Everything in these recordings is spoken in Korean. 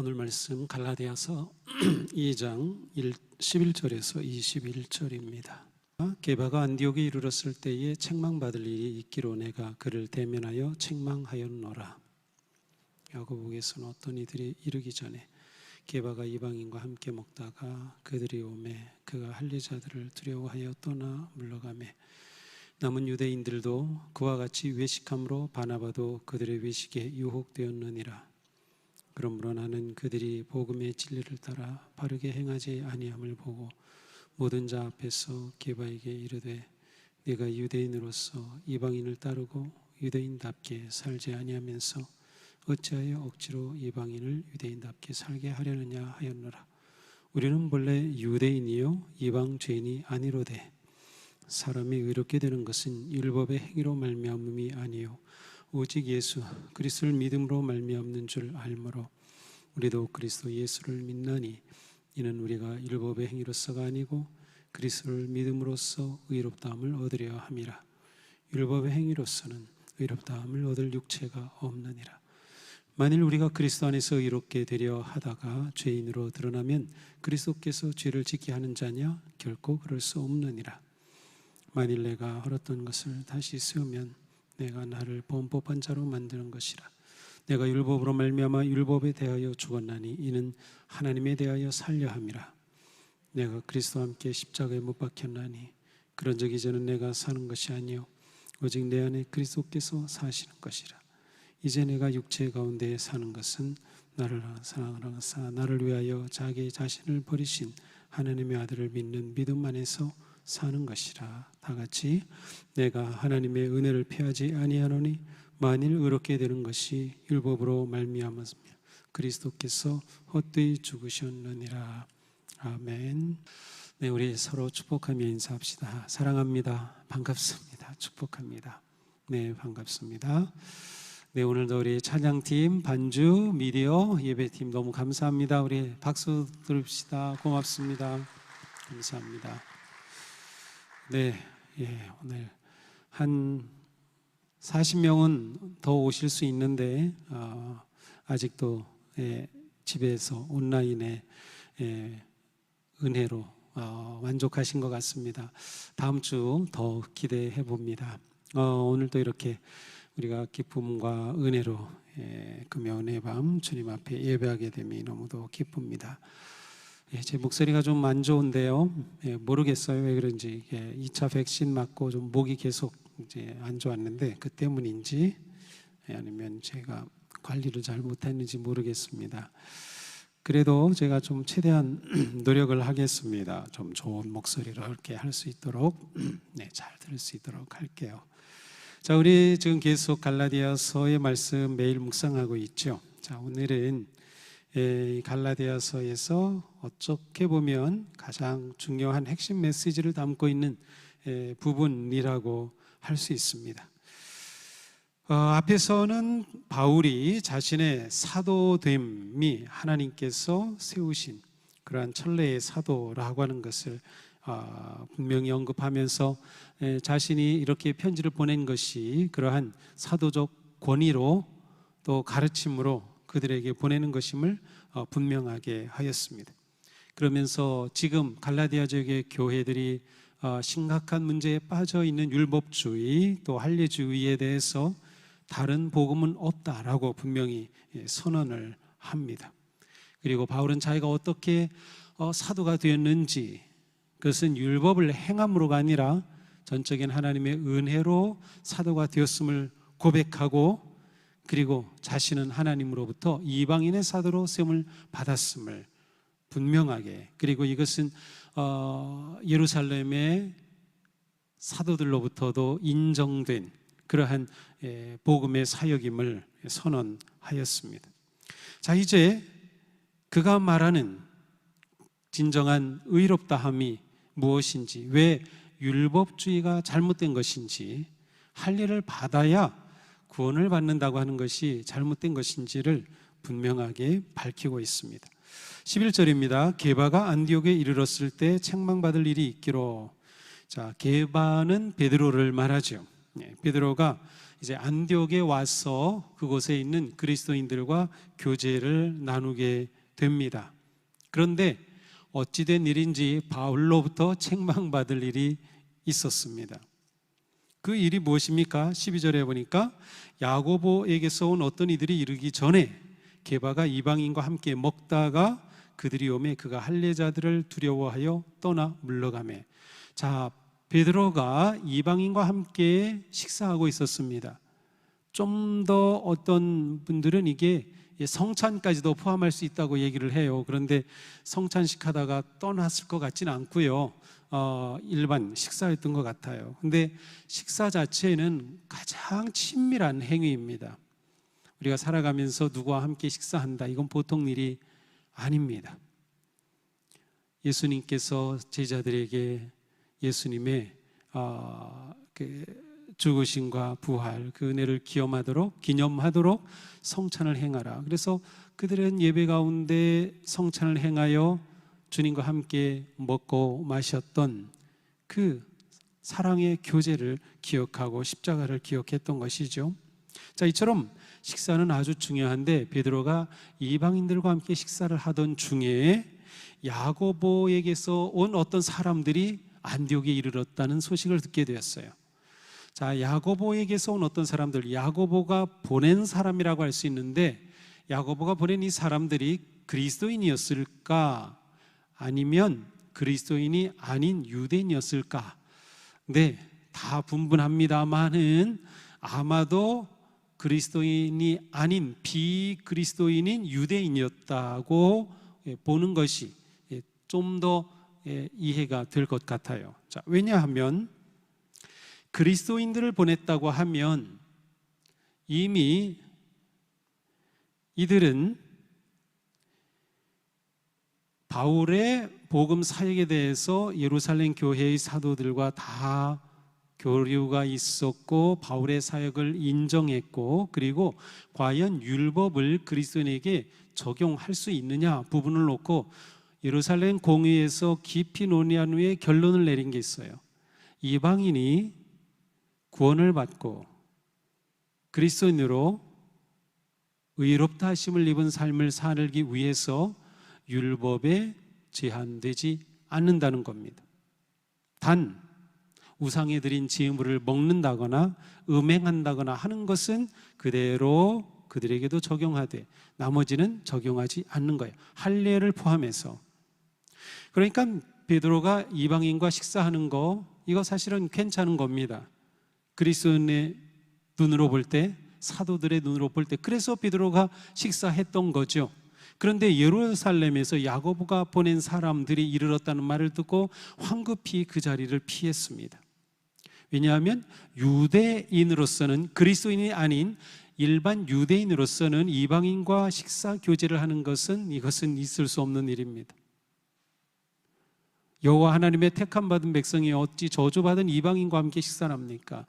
오늘 말씀 갈라디아서 2장 11절에서 21절입니다. 게바가 안디옥에 이르렀을 때에 책망받을 일이 있기로 내가 그를 대면하여 책망하였노라. 야고보에서는 어떤 이들이 이르기 전에 게바가 이방인과 함께 먹다가 그들이 오매 그가 할례자들을 두려워하여 떠나 물러가매 남은 유대인들도 그와 같이 외식함으로 바나바도 그들의 외식에 유혹되었느니라. 그러므로 나는 그들이 복음의 진리를 따라 바르게 행하지 아니함을 보고 모든 자 앞에서 게바에게 이르되 네가 유대인으로서 이방인을 따르고 유대인답게 살지 아니하면서 어찌하여 억지로 이방인을 유대인답게 살게 하려느냐 하였노라. 우리는 본래 유대인이요 이방 죄인이 아니로되 사람이 의롭게 되는 것은 율법의 행위로 말미암음이 아니요 오직 예수 그리스도를 믿음으로 말미암는 줄 알므로 우리도 그리스도 예수를 믿나니 이는 우리가 율법의 행위로서가 아니고 그리스도를 믿음으로써 의롭다함을 얻으려 함이라. 율법의 행위로서는 의롭다함을 얻을 육체가 없느니라. 만일 우리가 그리스도 안에서 의롭게 되려 하다가 죄인으로 드러나면 그리스도께서 죄를 짓게 하는 자냐? 결코 그럴 수 없느니라. 만일 내가 헐었던 것을 다시 세우면 내가 나를 범법한 자로 만드는 것이라. 내가 율법으로 말미암아 율법에 대하여 죽었나니 이는 하나님에 대하여 살려 함이라. 내가 그리스도와 함께 십자가에 못 박혔나니 그런 적 이제는 내가 사는 것이 아니요 오직 내 안에 그리스도께서 사시는 것이라. 이제 내가 육체 가운데 사는 것은 나를 사랑하사 나를 위하여 자기 자신을 버리신 하나님의 아들을 믿는 믿음 안에서 사는 것이라. 다 같이 내가 하나님의 은혜를 피하지 아니하노니 만일 의롭게 되는 것이 율법으로 말미암으며 그리스도께서 헛되이 죽으셨느니라. 아멘. 네, 우리 서로 축복하며 인사합시다. 사랑합니다. 반갑습니다. 축복합니다. 네, 반갑습니다. 네, 오늘도 우리 찬양팀, 반주, 미디어, 예배팀 너무 감사합니다. 우리 박수 들읍시다. 고맙습니다. 감사합니다. 네, 오늘 한 40명은 더 오실 수 있는데 아직도 집에서 온라인에 은혜로 만족하신 것 같습니다. 다음 주 더 기대해 봅니다. 오늘도 이렇게 우리가 기쁨과 은혜로 금요은의 밤 주님 앞에 예배하게 됨이 너무도 기쁩니다. 제 목소리가 좀 안 좋은데요. 모르겠어요 왜 그런지. 2차 백신 맞고 좀 목이 계속 이제 안 좋았는데 그 때문인지 아니면 제가 관리를 잘 못했는지 모르겠습니다. 그래도 제가 좀 최대한 노력을 하겠습니다. 좀 좋은 목소리로 이렇게 할 수 있도록 잘 들을 수 있도록 할게요. 자, 우리 지금 계속 갈라디아서의 말씀 매일 묵상하고 있죠. 자, 오늘은 갈라디아서에서 어떻게 보면 가장 중요한 핵심 메시지를 담고 있는 부분이라고 할 수 있습니다. 앞에서는 바울이 자신의 사도됨이 하나님께서 세우신 그러한 천례의 사도라고 하는 것을 분명히 언급하면서 자신이 이렇게 편지를 보낸 것이 그러한 사도적 권위로 또 가르침으로 그들에게 보내는 것임을 분명하게 하였습니다. 그러면서 지금 갈라디아 지역의 교회들이 심각한 문제에 빠져 있는 율법주의 또 할례주의에 대해서 다른 복음은 없다라고 분명히 선언을 합니다. 그리고 바울은 자기가 어떻게 사도가 되었는지 그것은 율법을 행함으로가 아니라 전적인 하나님의 은혜로 사도가 되었음을 고백하고 그리고 자신은 하나님으로부터 이방인의 사도로 세움을 받았음을 분명하게 그리고 이것은 예루살렘의 사도들로부터도 인정된 그러한 복음의 사역임을 선언하였습니다. 자, 이제 그가 말하는 진정한 의롭다함이 무엇인지, 왜 율법주의가 잘못된 것인지, 할례를 받아야 구원을 받는다고 하는 것이 잘못된 것인지를 분명하게 밝히고 있습니다. 11절입니다. 게바가 안디옥에 이르렀을 때 책망받을 일이 있기로. 자, 게바는 베드로를 말하죠. 베드로가 이제 안디옥에 와서 그곳에 있는 그리스도인들과 교제를 나누게 됩니다. 그런데 어찌된 일인지 바울로부터 책망받을 일이 있었습니다. 그 일이 무엇입니까? 12절에 보니까 야고보에게서 온 어떤 이들이 이르기 전에 게바가 이방인과 함께 먹다가 그들이 오매 그가 할례자들을 두려워하여 떠나 물러가매. 자, 베드로가 이방인과 함께 식사하고 있었습니다. 좀 더 어떤 분들은 이게 성찬까지도 포함할 수 있다고 얘기를 해요. 그런데 성찬식 하다가 떠났을 것 같지는 않고요. 일반 식사였던 것 같아요. 근데 식사 자체는 가장 친밀한 행위입니다. 우리가 살아가면서 누구와 함께 식사한다, 이건 보통 일이 아닙니다. 예수님께서 제자들에게 예수님의 죽으심과 부활, 그 은혜를 기념하도록 성찬을 행하라. 그래서 그들은 예배 가운데 성찬을 행하여 주님과 함께 먹고 마셨던 그 사랑의 교제를 기억하고 십자가를 기억했던 것이죠. 자, 이처럼 식사는 아주 중요한데 베드로가 이방인들과 함께 식사를 하던 중에 야고보에게서 온 어떤 사람들이 안디옥에 이르렀다는 소식을 듣게 되었어요. 자, 야고보에게서 온 어떤 사람들, 야고보가 보낸 사람이라고 할 수 있는데 야고보가 보낸 이 사람들이 그리스도인이었을까 아니면 그리스도인이 아닌 유대인이었을까? 네, 다 분분합니다만은 아마도 그리스도인이 아닌 비그리스도인인 유대인이었다고 보는 것이 좀 더 이해가 될 것 같아요. 자, 왜냐하면 그리스도인들을 보냈다고 하면 이미 이들은 바울의 복음 사역에 대해서 예루살렘 교회의 사도들과 다 교류가 있었고 바울의 사역을 인정했고, 그리고 과연 율법을 그리스도인에게 적용할 수 있느냐 부분을 놓고 예루살렘 공의에서 깊이 논의한 후에 결론을 내린 게 있어요. 이방인이 구원을 받고 그리스도인으로 의롭다 하심을 입은 삶을 살기 위해서 율법에 제한되지 않는다는 겁니다. 단 우상에 드린 제물을 먹는다거나 음행한다거나 하는 것은 그대로 그들에게도 적용하되 나머지는 적용하지 않는 거예요. 할례를 포함해서. 그러니까 베드로가 이방인과 식사하는 거, 이거 사실은 괜찮은 겁니다. 그리스도인의 눈으로 볼 때, 사도들의 눈으로 볼 때, 그래서 베드로가 식사했던 거죠. 그런데 예루살렘에서 야고보가 보낸 사람들이 이르렀다는 말을 듣고 황급히 그 자리를 피했습니다. 왜냐하면 유대인으로서는, 그리스도인이 아닌 일반 유대인으로서는 이방인과 식사 교제를 하는 것은 이것은 있을 수 없는 일입니다. 여호와 하나님의 택함 받은 백성이 어찌 저주받은 이방인과 함께 식사를 합니까?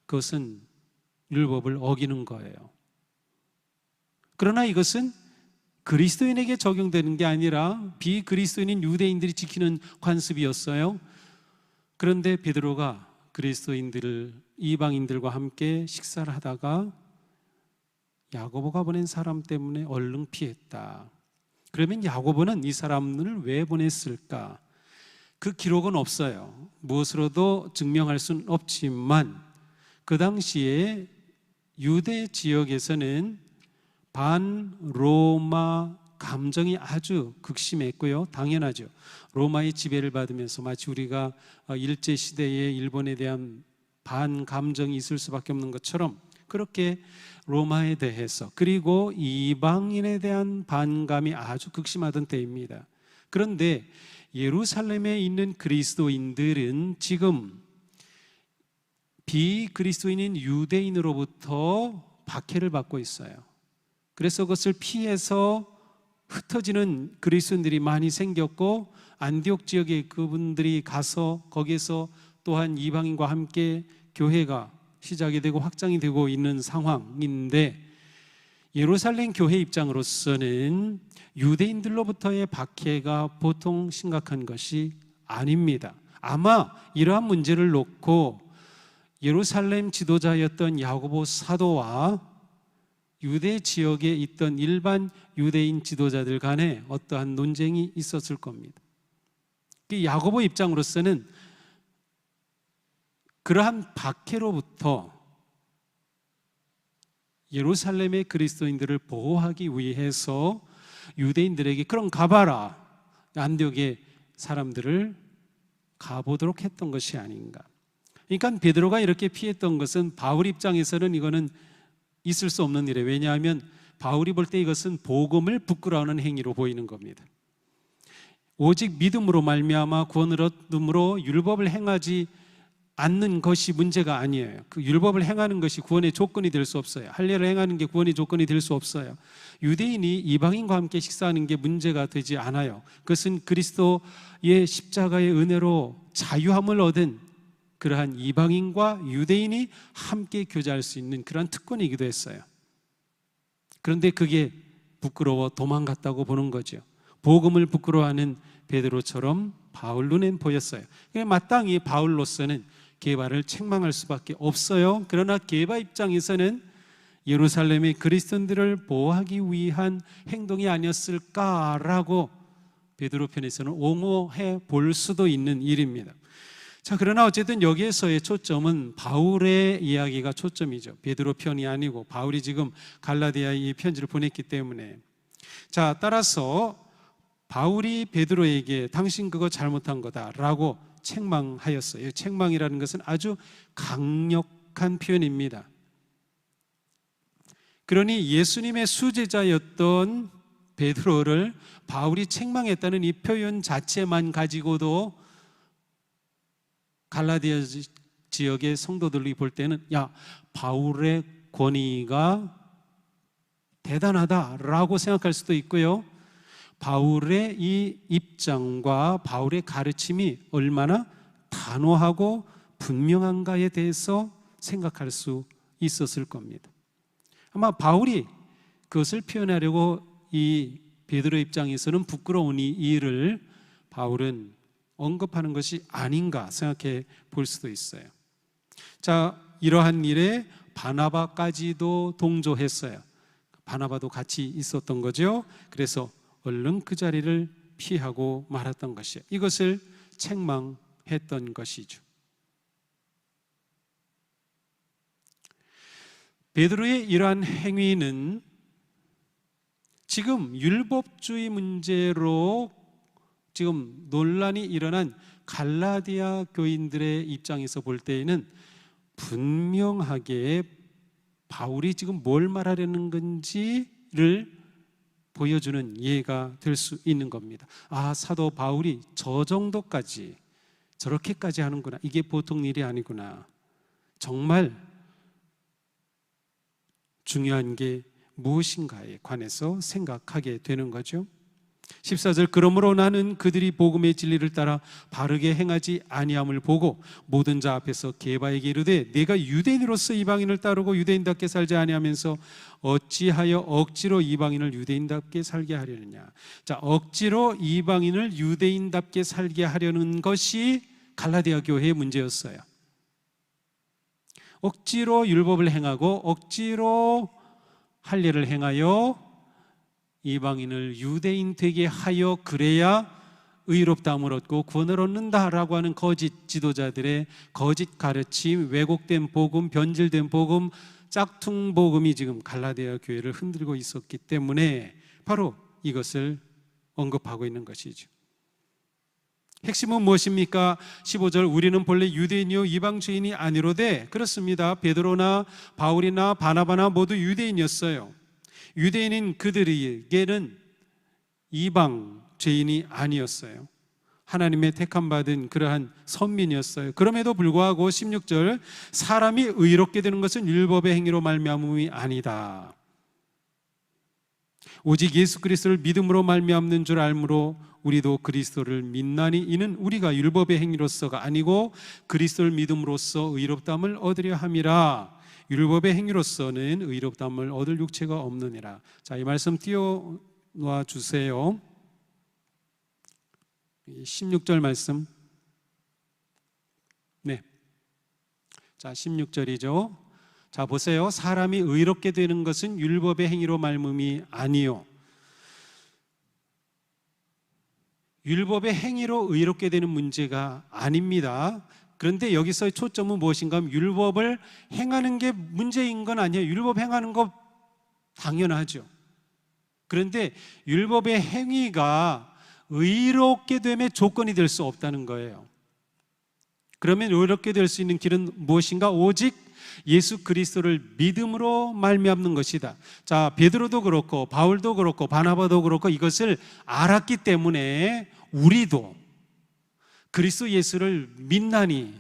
그것은 율법을 어기는 거예요. 그러나 이것은 그리스도인에게 적용되는 게 아니라 비그리스도인인 유대인들이 지키는 관습이었어요. 그런데 베드로가 그리스도인들을 이방인들과 함께 식사를 하다가 야고보가 보낸 사람 때문에 얼른 피했다. 그러면 야고보는 이 사람을 왜 보냈을까? 그 기록은 없어요. 무엇으로도 증명할 수는 없지만 그 당시에 유대 지역에서는 반로마 감정이 아주 극심했고요. 당연하죠. 로마의 지배를 받으면서 마치 우리가 일제시대에 일본에 대한 반감정이 있을 수밖에 없는 것처럼 그렇게 로마에 대해서, 그리고 이방인에 대한 반감이 아주 극심하던 때입니다. 그런데 예루살렘에 있는 그리스도인들은 지금 비그리스도인인 유대인으로부터 박해를 받고 있어요. 그래서 그것을 피해서 흩어지는 그리스도인들이 많이 생겼고, 안디옥 지역에 그분들이 가서 거기에서 또한 이방인과 함께 교회가 시작이 되고 확장이 되고 있는 상황인데, 예루살렘 교회 입장으로서는 유대인들로부터의 박해가 보통 심각한 것이 아닙니다. 아마 이러한 문제를 놓고 예루살렘 지도자였던 야고보 사도와 유대 지역에 있던 일반 유대인 지도자들 간에 어떠한 논쟁이 있었을 겁니다. 야고보 입장으로서는 그러한 박해로부터 예루살렘의 그리스도인들을 보호하기 위해서 유대인들에게 그럼 가봐라, 안디옥의 사람들을 가보도록 했던 것이 아닌가. 그러니까 베드로가 이렇게 피했던 것은 바울 입장에서는 이거는 있을 수 없는 일이에요. 왜냐하면 바울이 볼 때 이것은 복음을 부끄러워하는 행위로 보이는 겁니다. 오직 믿음으로 말미암아 구원을 얻음으로 율법을 행하지 않는 것이 문제가 아니에요. 그 율법을 행하는 것이 구원의 조건이 될 수 없어요. 할례를 행하는 게 구원의 조건이 될 수 없어요. 유대인이 이방인과 함께 식사하는 게 문제가 되지 않아요. 그것은 그리스도의 십자가의 은혜로 자유함을 얻은 그러한 이방인과 유대인이 함께 교제할 수 있는 그러한 특권이기도 했어요. 그런데 그게 부끄러워 도망갔다고 보는 거죠. 복음을 부끄러워하는 베드로처럼 바울 눈엔 보였어요. 마땅히 바울로서는 게바를 책망할 수밖에 없어요. 그러나 게바 입장에서는 예루살렘의 그리스도인들을 보호하기 위한 행동이 아니었을까라고 베드로 편에서는 옹호해 볼 수도 있는 일입니다. 자, 그러나 어쨌든 여기에서의 초점은 바울의 이야기가 초점이죠. 베드로 편이 아니고 바울이 지금 갈라디아에 이 편지를 보냈기 때문에. 자, 따라서 바울이 베드로에게 당신 그거 잘못한 거다라고 책망하였어요. 책망이라는 것은 아주 강력한 표현입니다. 그러니 예수님의 수제자였던 베드로를 바울이 책망했다는 이 표현 자체만 가지고도 갈라디아 지역의 성도들이 볼 때는 야, 바울의 권위가 대단하다라고 생각할 수도 있고요, 바울의 이 입장과 바울의 가르침이 얼마나 단호하고 분명한가에 대해서 생각할 수 있었을 겁니다. 아마 바울이 그것을 표현하려고 이 베드로 입장에서는 부끄러운 이 일을 바울은 언급하는 것이 아닌가 생각해 볼 수도 있어요. 자, 이러한 일에 바나바까지도 동조했어요. 바나바도 같이 있었던 거죠. 그래서 얼른 그 자리를 피하고 말았던 것이에요. 이것을 책망했던 것이죠. 베드로의 이러한 행위는 지금 율법주의 문제로 지금 논란이 일어난 갈라디아 교인들의 입장에서 볼 때에는 분명하게 바울이 지금 뭘 말하려는 건지를 보여주는 예가 될 수 있는 겁니다. 아, 사도 바울이 저 정도까지 저렇게까지 하는구나. 이게 보통 일이 아니구나. 정말 중요한 게 무엇인가에 관해서 생각하게 되는 거죠. 14절, 그러므로 나는 그들이 복음의 진리를 따라 바르게 행하지 아니함을 보고 모든 자 앞에서 게바에게 이르되 내가 유대인으로서 이방인을 따르고 유대인답게 살지 아니하면서 어찌하여 억지로 이방인을 유대인답게 살게 하려느냐. 자, 억지로 이방인을 유대인답게 살게 하려는 것이 갈라디아 교회의 문제였어요. 억지로 율법을 행하고 억지로 할례를 행하여 이방인을 유대인 되게 하여 그래야 의롭다함을 얻고 구원을 얻는다라고 하는 거짓 지도자들의 거짓 가르침, 왜곡된 복음, 변질된 복음, 짝퉁 복음이 지금 갈라디아 교회를 흔들고 있었기 때문에 바로 이것을 언급하고 있는 것이죠. 핵심은 무엇입니까? 15절, 우리는 본래 유대인이요 이방 죄인이 아니로되. 그렇습니다. 베드로나 바울이나 바나바나 모두 유대인이었어요. 유대인인 그들에게는 이방 죄인이 아니었어요. 하나님의 택함받은 그러한 선민이었어요. 그럼에도 불구하고 16절, 사람이 의롭게 되는 것은 율법의 행위로 말미암음이 아니다. 오직 예수 그리스도를 믿음으로 말미암는 줄 알므로 우리도 그리스도를 믿나니 이는 우리가 율법의 행위로서가 아니고 그리스도를 믿음으로써 의롭다함을 얻으려 함이라. 율법의 행위로서는 의롭다함을 얻을 육체가 없느니라. 자, 이 말씀 띄워놓아 주세요. 16절 말씀. 네. 자, 16절이죠. 자, 보세요. 사람이 의롭게 되는 것은 율법의 행위로 말미암이 아니요. 율법의 행위로 의롭게 되는 문제가 아닙니다. 그런데 여기서의 초점은 무엇인가 하면 율법을 행하는 게 문제인 건 아니에요. 율법 행하는 거 당연하죠. 그런데 율법의 행위가 의롭게 됨의 조건이 될 수 없다는 거예요. 그러면 의롭게 될 수 있는 길은 무엇인가? 오직 예수 그리스도를 믿음으로 말미암는 것이다. 자, 베드로도 그렇고 바울도 그렇고 바나바도 그렇고 이것을 알았기 때문에 우리도 그리스도 예수를 믿나니,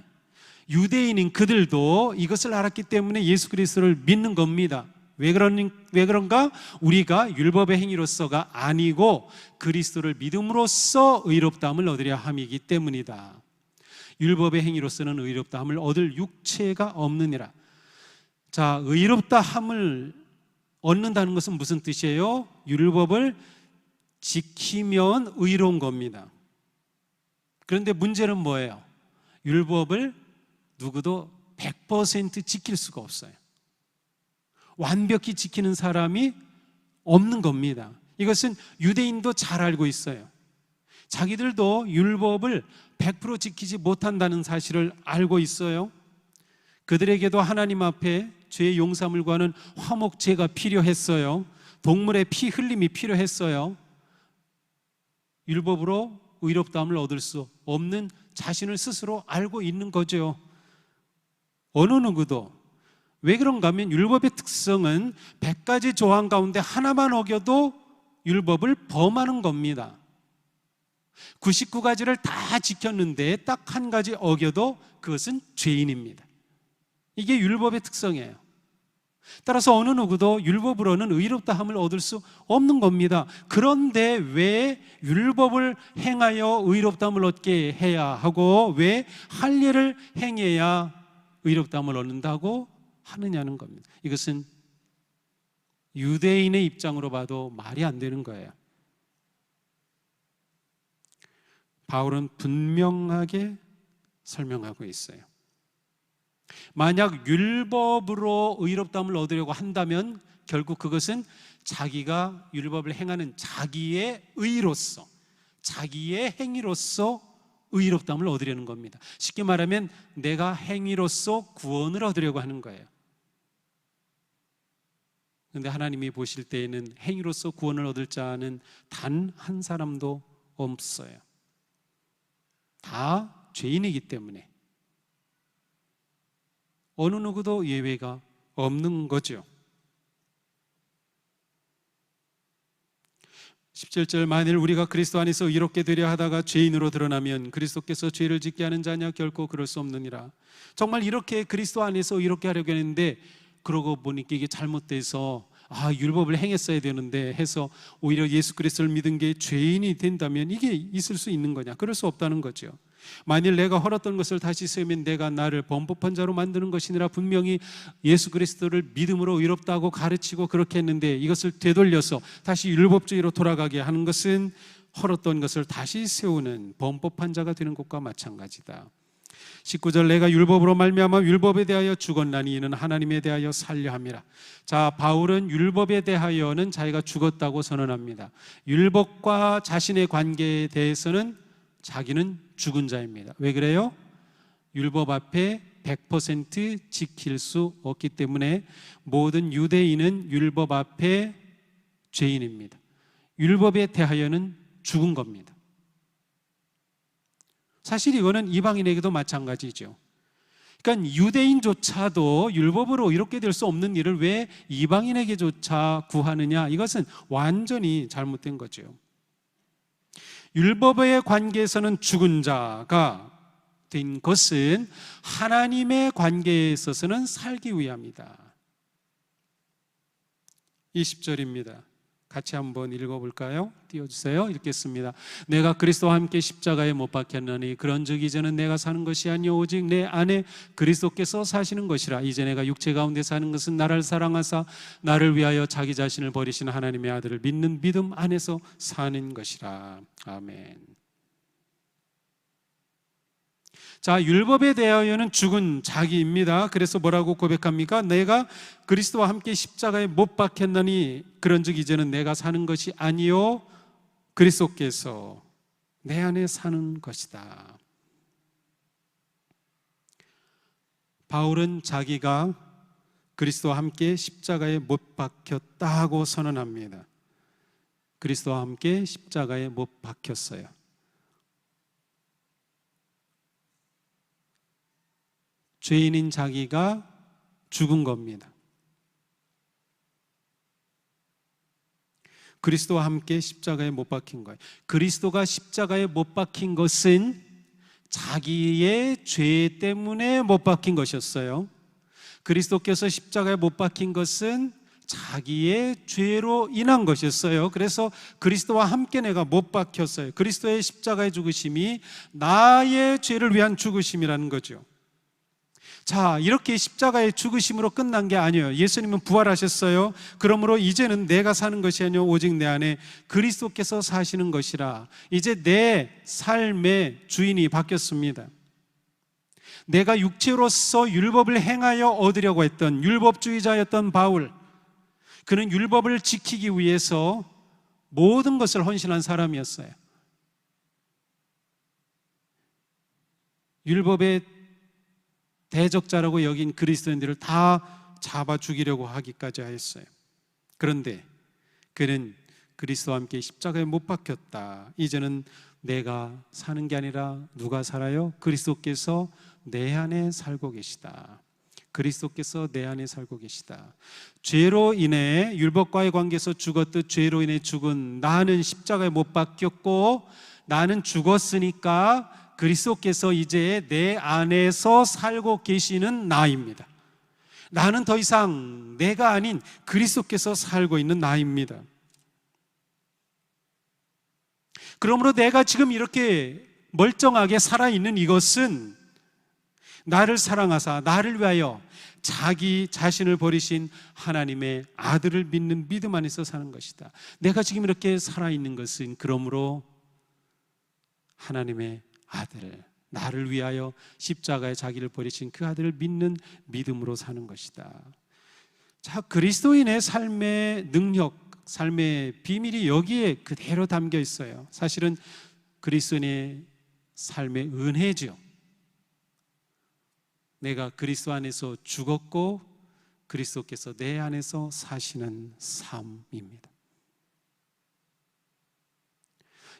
유대인인 그들도 이것을 알았기 때문에 예수 그리스도를 믿는 겁니다. 왜 그런가? 우리가 율법의 행위로서가 아니고 그리스도를 믿음으로써 의롭다함을 얻으려 함이기 때문이다. 율법의 행위로서는 의롭다함을 얻을 육체가 없느니라. 자, 의롭다함을 얻는다는 것은 무슨 뜻이에요? 율법을 지키면 의로운 겁니다. 그런데 문제는 뭐예요? 율법을 누구도 100% 지킬 수가 없어요. 완벽히 지키는 사람이 없는 겁니다. 이것은 유대인도 잘 알고 있어요. 자기들도 율법을 100% 지키지 못한다는 사실을 알고 있어요. 그들에게도 하나님 앞에 죄의 용서함을 구하는 화목제가 필요했어요. 동물의 피 흘림이 필요했어요. 율법으로 의롭다함을 얻을 수 없는 자신을 스스로 알고 있는 거죠. 어느 누구도. 왜 그런가 하면 율법의 특성은 100가지 조항 가운데 하나만 어겨도 율법을 범하는 겁니다. 99가지를 다 지켰는데 딱 한 가지 어겨도 그것은 죄인입니다. 이게 율법의 특성이에요. 따라서 어느 누구도 율법으로는 의롭다함을 얻을 수 없는 겁니다. 그런데 왜 율법을 행하여 의롭다함을 얻게 해야 하고 왜 할례를 행해야 의롭다함을 얻는다고 하느냐는 겁니다. 이것은 유대인의 입장으로 봐도 말이 안 되는 거예요. 바울은 분명하게 설명하고 있어요. 만약 율법으로 의롭다함을 얻으려고 한다면 결국 그것은 자기가 율법을 행하는 자기의 의로서, 자기의 행위로서 의롭다함을 얻으려는 겁니다. 쉽게 말하면 내가 행위로서 구원을 얻으려고 하는 거예요. 그런데 하나님이 보실 때에는 행위로서 구원을 얻을 자는 단 한 사람도 없어요. 다 죄인이기 때문에 어느 누구도 예외가 없는 거죠. 17절 만일 우리가 그리스도 안에서 의롭게 되려 하다가 죄인으로 드러나면 그리스도께서 죄를 짓게 하는 자냐? 결코 그럴 수 없느니라. 정말 이렇게 그리스도 안에서 의롭게 하려고 했는데 그러고 보니까 이게 잘못돼서 율법을 행했어야 되는데 해서 오히려 예수 그리스도를 믿은 게 죄인이 된다면 이게 있을 수 있는 거냐? 그럴 수 없다는 거죠. 만일 내가 헐었던 것을 다시 세우면 내가 나를 범법한 자로 만드는 것이니라. 분명히 예수 그리스도를 믿음으로 의롭다고 가르치고 그렇게 했는데 이것을 되돌려서 다시 율법주의로 돌아가게 하는 것은 헐었던 것을 다시 세우는 범법한 자가 되는 것과 마찬가지다. 19절 내가 율법으로 말미암아 율법에 대하여 죽었나니 이는 하나님에 대하여 살려 함이라. 자, 바울은 율법에 대하여는 자기가 죽었다고 선언합니다. 율법과 자신의 관계에 대해서는 자기는 죽은 자입니다. 왜 그래요? 율법 앞에 100% 지킬 수 없기 때문에 모든 유대인은 율법 앞에 죄인입니다. 율법에 대하여는 죽은 겁니다. 사실 이거는 이방인에게도 마찬가지죠. 그러니까 유대인조차도 율법으로 이렇게 될 수 없는 일을 왜 이방인에게조차 구하느냐? 이것은 완전히 잘못된 거죠. 율법의 관계에서는 죽은 자가 된 것은 하나님의 관계에 있어서는 살기 위함이다. 20절입니다. 같이 한번 읽어볼까요? 띄워주세요. 읽겠습니다. 내가 그리스도와 함께 십자가에 못 박혔나니 그런즉 이제는 내가 사는 것이 아니요 오직 내 안에 그리스도께서 사시는 것이라. 이제 내가 육체 가운데 사는 것은 나를 사랑하사 나를 위하여 자기 자신을 버리신 하나님의 아들을 믿는 믿음 안에서 사는 것이라. 아멘. 자, 율법에 대하여는 죽은 자기입니다. 그래서 뭐라고 고백합니까? 내가 그리스도와 함께 십자가에 못 박혔나니 그런즉 이제는 내가 사는 것이 아니요 그리스도께서 내 안에 사는 것이다. 바울은 자기가 그리스도와 함께 십자가에 못 박혔다고 선언합니다. 그리스도와 함께 십자가에 못 박혔어요. 죄인인 자기가 죽은 겁니다. 그리스도와 함께 십자가에 못 박힌 거예요. 그리스도가 십자가에 못 박힌 것은 자기의 죄 때문에 못 박힌 것이었어요. 그리스도께서 십자가에 못 박힌 것은 자기의 죄로 인한 것이었어요. 그래서 그리스도와 함께 내가 못 박혔어요. 그리스도의 십자가의 죽으심이 나의 죄를 위한 죽으심이라는 거죠. 자, 이렇게 십자가의 죽으심으로 끝난 게 아니에요. 예수님은 부활하셨어요. 그러므로 이제는 내가 사는 것이 아니요 오직 내 안에 그리스도께서 사시는 것이라. 이제 내 삶의 주인이 바뀌었습니다. 내가 육체로서 율법을 행하여 얻으려고 했던 율법주의자였던 바울, 그는 율법을 지키기 위해서 모든 것을 헌신한 사람이었어요. 율법의 대적자라고 여긴 그리스도인들을 다 잡아 죽이려고 하기까지 하였어요. 그런데 그는 그리스도와 함께 십자가에 못 박혔다. 이제는 내가 사는 게 아니라 누가 살아요? 그리스도께서 내 안에 살고 계시다. 그리스도께서 내 안에 살고 계시다. 죄로 인해 율법과의 관계에서 죽었듯 죄로 인해 죽은 나는 십자가에 못 박혔고 나는 죽었으니까 그리스도께서 이제 내 안에서 살고 계시는 나입니다. 나는 더 이상 내가 아닌 그리스도께서 살고 있는 나입니다. 그러므로 내가 지금 이렇게 멀쩡하게 살아있는 이것은 나를 사랑하사 나를 위하여 자기 자신을 버리신 하나님의 아들을 믿는 믿음 안에서 사는 것이다. 내가 지금 이렇게 살아있는 것은 그러므로 하나님의 아들, 나를 위하여 십자가에 자기를 버리신 그 아들을 믿는 믿음으로 사는 것이다. 자, 그리스도인의 삶의 능력, 삶의 비밀이 여기에 그대로 담겨 있어요. 사실은 그리스도인의 삶의 은혜죠. 내가 그리스도 안에서 죽었고 그리스도께서 내 안에서 사시는 삶입니다.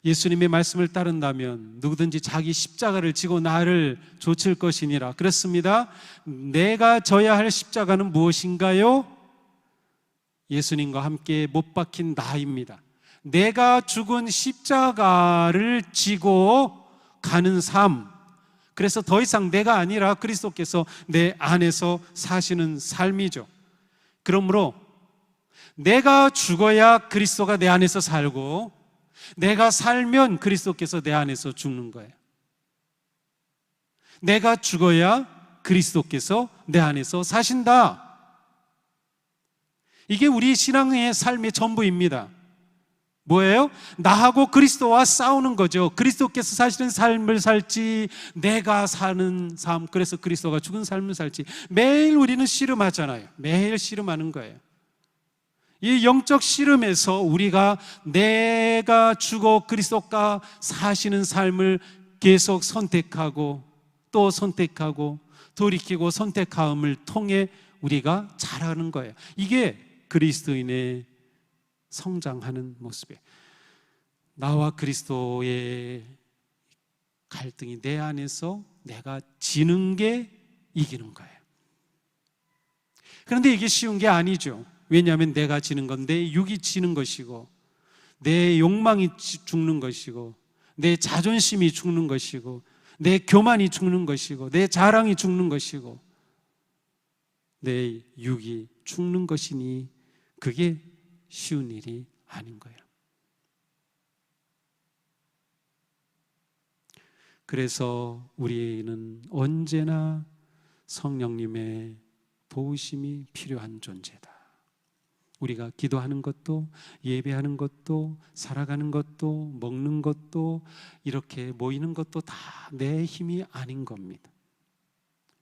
예수님의 말씀을 따른다면 누구든지 자기 십자가를 지고 나를 좇을 것이니라. 그렇습니다. 내가 져야 할 십자가는 무엇인가요? 예수님과 함께 못 박힌 나입니다. 내가 죽은 십자가를 지고 가는 삶, 그래서 더 이상 내가 아니라 그리스도께서 내 안에서 사시는 삶이죠. 그러므로 내가 죽어야 그리스도가 내 안에서 살고 내가 살면 그리스도께서 내 안에서 죽는 거예요. 내가 죽어야 그리스도께서 내 안에서 사신다. 이게 우리 신앙의 삶의 전부입니다. 뭐예요? 나하고 그리스도와 싸우는 거죠. 그리스도께서 사시는 삶을 살지 내가 사는 삶, 그래서 그리스도가 죽은 삶을 살지 매일 우리는 씨름하잖아요. 매일 씨름하는 거예요. 이 영적 씨름에서 우리가 내가 죽어 그리스도가 사시는 삶을 계속 선택하고 또 선택하고 돌이키고 선택함을 통해 우리가 자라는 거예요. 이게 그리스도인의 성장하는 모습이에요. 나와 그리스도의 갈등이 내 안에서 내가 지는 게 이기는 거예요. 그런데 이게 쉬운 게 아니죠. 왜냐하면 내가 지는 건 내 육이 지는 것이고 내 욕망이 죽는 것이고 내 자존심이 죽는 것이고 내 교만이 죽는 것이고 내 자랑이 죽는 것이고 내 육이 죽는 것이니 그게 쉬운 일이 아닌 거예요. 그래서 우리는 언제나 성령님의 도우심이 필요한 존재다. 우리가 기도하는 것도, 예배하는 것도, 살아가는 것도, 먹는 것도, 이렇게 모이는 것도 다 내 힘이 아닌 겁니다.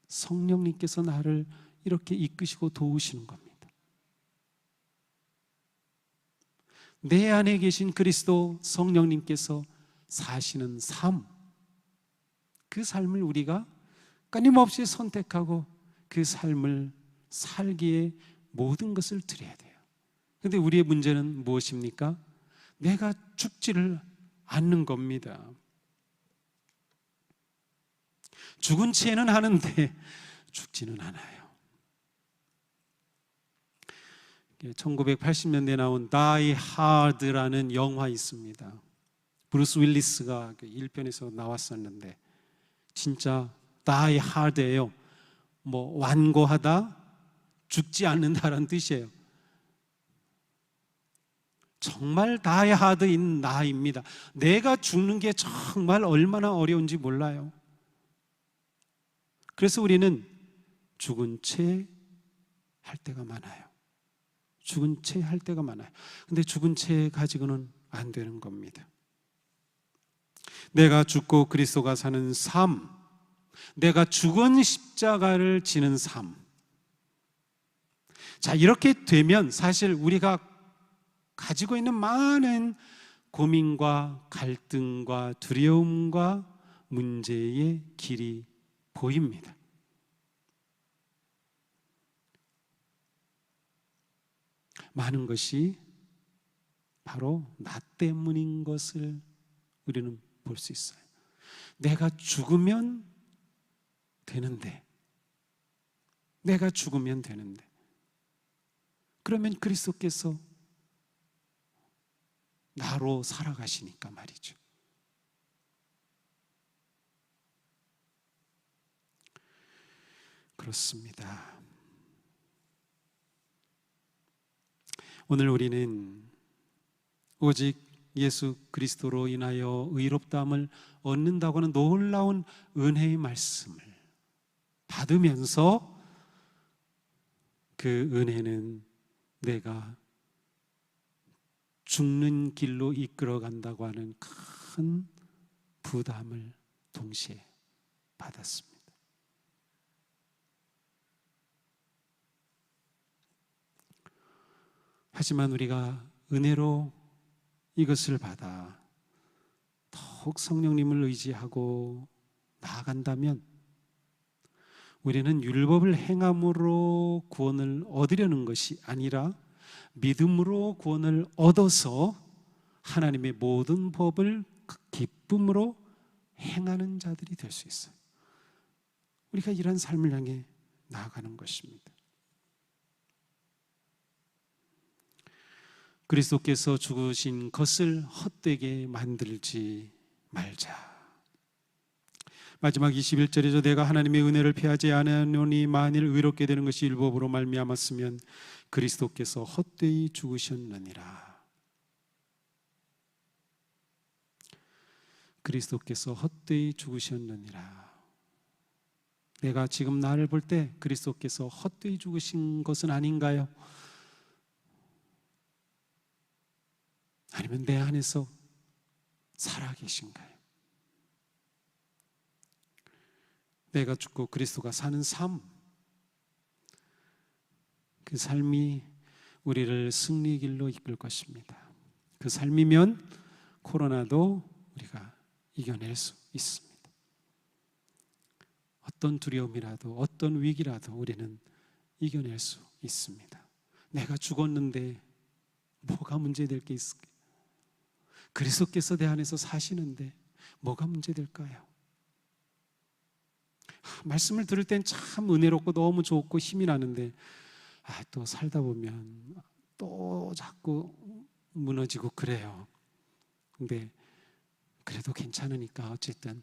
성령님께서 나를 이렇게 이끄시고 도우시는 겁니다. 내 안에 계신 그리스도 성령님께서 사시는 삶, 그 삶을 우리가 끊임없이 선택하고 그 삶을 살기에 모든 것을 드려야 돼요. 그런데 우리의 문제는 무엇입니까? 내가 죽지를 않는 겁니다. 죽은 채는 하는데 죽지는 않아요. 1980년대에 나온 Die Hard라는 영화 있습니다. 브루스 윌리스가 1편에서 나왔었는데 진짜 Die Hard예요. 뭐 완고하다, 죽지 않는다라는 뜻이에요. 정말 Die Hard인 나입니다. 내가 죽는 게 정말 얼마나 어려운지 몰라요. 그래서 우리는 죽은 채 할 때가 많아요. 죽은 채 할 때가 많아요. 근데 죽은 채 가지고는 안 되는 겁니다. 내가 죽고 그리스도가 사는 삶, 내가 죽은 십자가를 지는 삶. 자, 이렇게 되면 사실 우리가 가지고 있는 많은 고민과 갈등과 두려움과 문제의 길이 보입니다. 많은 것이 바로 나 때문인 것을 우리는 볼 수 있어요. 내가 죽으면 되는데, 내가 죽으면 되는데, 그러면 그리스도께서 나로 살아가시니까 말이죠. 그렇습니다. 오늘 우리는 오직 예수 그리스도로 인하여 의롭다함을 얻는다고 하는 놀라운 은혜의 말씀을 받으면서 그 은혜는 내가 죽는 길로 이끌어 간다고 하는 큰 부담을 동시에 받았습니다. 하지만 우리가 은혜로 이것을 받아 더욱 성령님을 의지하고 나아간다면 우리는 율법을 행함으로 구원을 얻으려는 것이 아니라 믿음으로 구원을 얻어서 하나님의 모든 법을 기쁨으로 행하는 자들이 될 수 있어요. 우리가 이런 삶을 향해 나아가는 것입니다. 그리스도께서 죽으신 것을 헛되게 만들지 말자. 마지막 21절에서 내가 하나님의 은혜를 피하지 않으노니 만일 의롭게 되는 것이 율법으로 말미암았으면 그리스도께서 헛되이 죽으셨느니라. 그리스도께서 헛되이 죽으셨느니라. 내가 지금 나를 볼 때 그리스도께서 헛되이 죽으신 것은 아닌가요? 아니면 내 안에서 살아계신가요? 내가 죽고 그리스도가 사는 삶, 그 삶이 우리를 승리의 길로 이끌 것입니다. 그 삶이면 코로나도 우리가 이겨낼 수 있습니다. 어떤 두려움이라도 어떤 위기라도 우리는 이겨낼 수 있습니다. 내가 죽었는데 뭐가 문제될 게 있을까요? 그리스도께서 내 안에서 사시는데 뭐가 문제될까요? 말씀을 들을 땐 참 은혜롭고 너무 좋고 힘이 나는데 또 살다 보면 또 자꾸 무너지고 그래요. 근데 그래도 괜찮으니까 어쨌든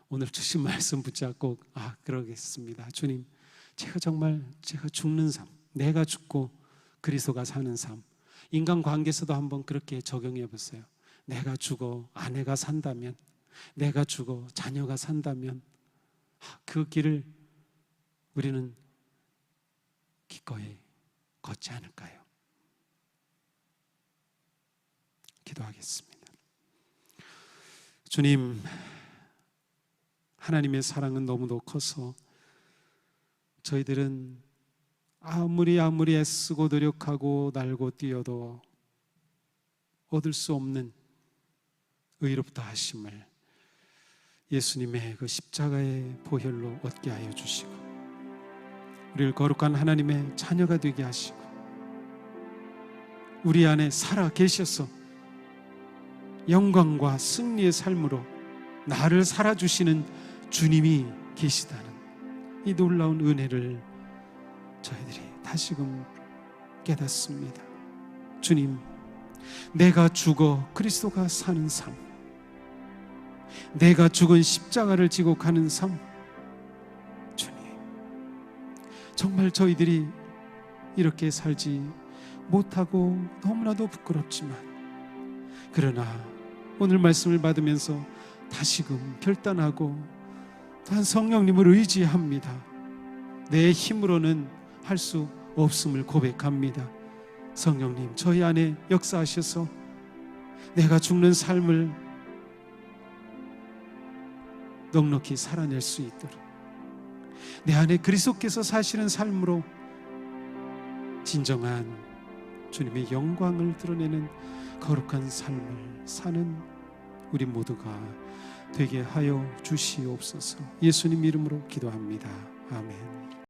오늘 주신 말씀 붙잡고 그러겠습니다. 주님, 제가 죽는 삶, 내가 죽고 그리스도가 사는 삶, 인간관계에서도 한번 그렇게 적용해 보세요. 내가 죽어 아내가 산다면, 내가 죽어 자녀가 산다면 그 길을 우리는 기꺼이 걷지 않을까요? 기도하겠습니다. 주님, 하나님의 사랑은 너무도 커서 저희들은 아무리 애쓰고 노력하고 날고 뛰어도 얻을 수 없는 의롭다 하심을 예수님의 그 십자가의 보혈로 얻게 하여 주시고, 우리를 거룩한 하나님의 자녀가 되게 하시고, 우리 안에 살아 계셔서 영광과 승리의 삶으로 나를 살아주시는 주님이 계시다는 이 놀라운 은혜를 저희들이 다시금 깨닫습니다. 주님, 내가 죽어 그리스도가 사는 삶, 내가 죽은 십자가를 지고 가는 삶, 주님, 정말 저희들이 이렇게 살지 못하고 너무나도 부끄럽지만, 그러나 오늘 말씀을 받으면서 다시금 결단하고 또한 성령님을 의지합니다. 내 힘으로는 할 수 없음을 고백합니다. 성령님, 저희 안에 역사하셔서 내가 죽는 삶을 넉넉히 살아낼 수 있도록, 내 안에 그리스도께서 사시는 삶으로 진정한 주님의 영광을 드러내는 거룩한 삶을 사는 우리 모두가 되게 하여 주시옵소서. 예수님 이름으로 기도합니다. 아멘.